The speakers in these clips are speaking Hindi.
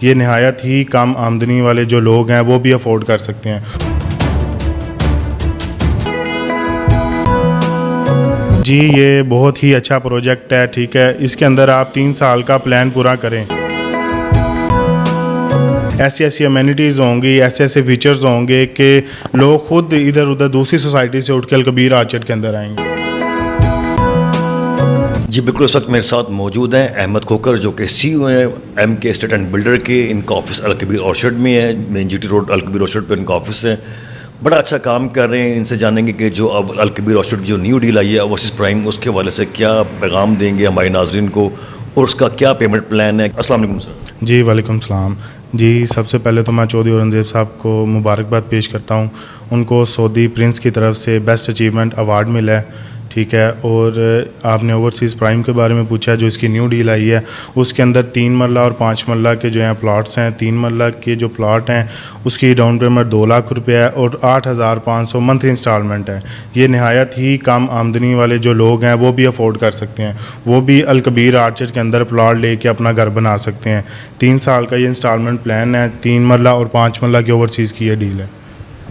ये नहायत ही कम आमदनी वाले जो लोग हैं वो भी अफोर्ड कर सकते हैं। जी ये बहुत ही अच्छा प्रोजेक्ट है, ठीक है। इसके अंदर आप 3 साल का प्लान पूरा करें। ऐसी ऐसी अमेनिटीज़ होंगी, ऐसे ऐसे फीचर्स होंगे कि लोग खुद इधर उधर दूसरी सोसाइटी से उठ के अलकबीर आर्चर्ड के अंदर आएंगे। जी बिल्कुल, इस वक्त मेरे साथ मौजूद हैं अहमद खोकर जो कि CEO हैं MK एस्टेट एंड बिल्डर के। इनका ऑफिस अलकबीर ऑर्चर्ड में है, main GT road Al Kabir orchard पर इनका ऑफिस है। बड़ा अच्छा काम कर रहे हैं। इनसे जानेंगे कि जो अब अलकबीर ऑर्चर्ड की जो न्यू डील आई है ओवरसीज प्राइम, उसके हवाले से क्या पैगाम देंगे हमारे नाजरीन को और उसका क्या पेमेंट प्लान है। अस्सलाम वालेकुम सर। जी वालेकुम सलाम। जी सबसे पहले तो मैं चौधरी औरंगज़ेब साहब को मुबारकबाद पेश करता हूँ। उनको सऊदी प्रिंस की तरफ से बेस्ट अचीवमेंट अवार्ड मिला है, ठीक है। और आपने ओवरसीज़ प्राइम के बारे में पूछा, जो इसकी न्यू डील आई है उसके अंदर 3 मरला और 5 मरला के जो हैं प्लाट्स हैं। 3 मरला के जो प्लाट हैं उसकी डाउन पेमेंट 2 लाख रुपये है और 8,500 मंथली इंस्टॉलमेंट है। ये नहायत ही कम आमदनी वाले जो लोग हैं वो भी अफोर्ड कर सकते हैं, वो भी अलकबीर आर्चर्ड के अंदर प्लाट लेके अपना घर बना सकते हैं। 3 साल का ये इंस्टॉलमेंट प्लान है। 3 मरला और 5 मरला की ओवरसीज़ की ये डील है।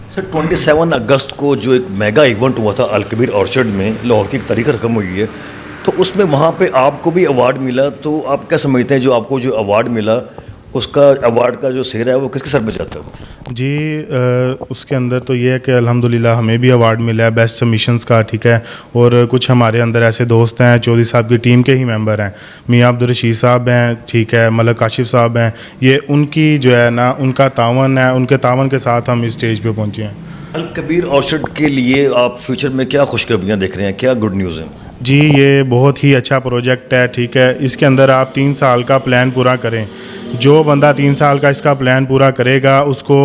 सर 27 अगस्त को जो एक मेगा इवेंट हुआ था अलकबीर ऑर्चर्ड में, लाहौर की एक तारीख रकम हुई है, तो उसमें वहाँ पे आपको भी अवार्ड मिला। तो आप क्या समझते हैं जो आपको जो अवार्ड मिला उसका अवार्ड का जो सेहरा है वो किसके सर पे जाता है? जी उसके अंदर तो ये है कि अल्हम्दुलिल्लाह हमें भी अवार्ड मिला है बेस्ट सबमिशंस का, ठीक है। और कुछ हमारे अंदर ऐसे दोस्त हैं, चौधरी साहब की टीम के ही मेंबर हैं, मियाँ अब्दुल रशीद साहब हैं, ठीक है, मलक काशिफ साहब हैं। ये उनकी जो है ना उनका तावन है, उनके तावन के साथ हम इस स्टेज पे पहुँचे हैं। अलकबीर ऑर्चर्ड के लिए आप फ्यूचर में क्या खुशखबरियाँ देख रहे हैं, क्या गुड न्यूज़ है? जी ये बहुत ही अच्छा प्रोजेक्ट है, ठीक है। इसके अंदर आप 3 साल का प्लान पूरा करें। जो बंदा 3 साल का इसका प्लान पूरा करेगा उसको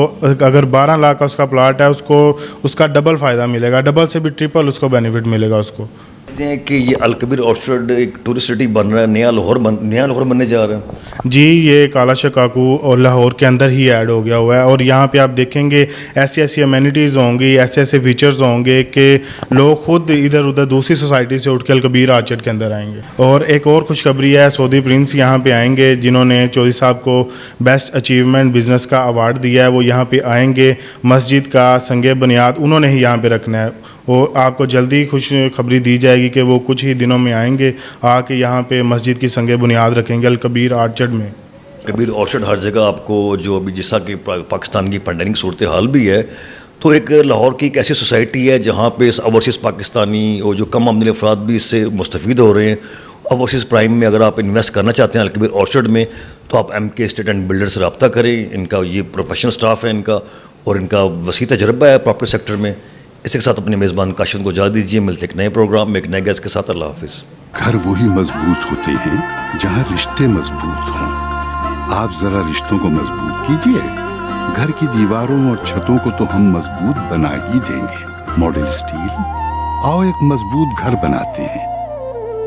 अगर 12 लाख का उसका प्लाट है उसको उसका डबल फ़ायदा मिलेगा, डबल से भी ट्रिपल उसको बेनिफिट मिलेगा उसको। कहते हैं कि ये अलकबीर ऑर्चर्ड एक टूरिस्ट सिटी बन रहा है, नया लाहौर बनने जा रहा है। जी ये काला शकाकू और लाहौर के अंदर ही ऐड हो गया हुआ है और यहाँ पे आप देखेंगे ऐसी ऐसी अमेनिटीज़ होंगी, ऐसे ऐसे फीचर्स होंगे कि लोग खुद इधर उधर दूसरी सोसाइटी से उठ के अलकबीर आर्चर्ड के अंदर आएंगे। और एक और खुशखबरी है, सऊदी प्रिंस यहाँ पे आएंगे जिन्होंने चौधरी साहब को बेस्ट अचीवमेंट बिज़नेस का अवार्ड दिया है। वो यहाँ पे आएंगे, मस्जिद का संगे बुनियाद उन्होंने ही यहाँ पे रखना है। वो आपको जल्दी खुशखबरी दी जाएगी कि वो कुछ ही दिनों में आएंगे, आके यहाँ पे मस्जिद की संगे बुनियाद रखेंगे अलकबीर आर्चर्ड में। कबीर ऑर्चर्ड हर जगह आपको जो अभी जिसा कि पाकिस्तान की पेंडेमिक सूरत हाल भी है, तो एक लाहौर की एक ऐसी सोसाइटी है जहाँ पे ओवरसीज़ पाकिस्तानी और जो कम आमदनी अफराद भी इससे मुस्तफ़ीद हो रहे हैं। ओवरसीज़ प्राइम में अगर आप इन्वेस्ट करना चाहते हैं अलकबीर ऑर्चर्ड में, तो आप MK एस्टेट एंड बिल्डर से रब्ता करें। इनका ये प्रोफेशनल स्टाफ है इनका और इनका वसी तजर्बा है प्रॉपर्टी सेक्टर में। इसके साथ अपने मेज़बान काशिफ को जा दीजिए। मिलते एक नए प्रोग्राम में एक नए गेस्ट के साथ। अल्लाह हाफिज़। घर वही मजबूत होते हैं जहाँ रिश्ते मजबूत हों। आप जरा रिश्तों को मजबूत कीजिए। घर की दीवारों और छतों को तो हम मजबूत बना ही देंगे। मॉडल स्टील, आओ एक मजबूत घर बनाते हैं।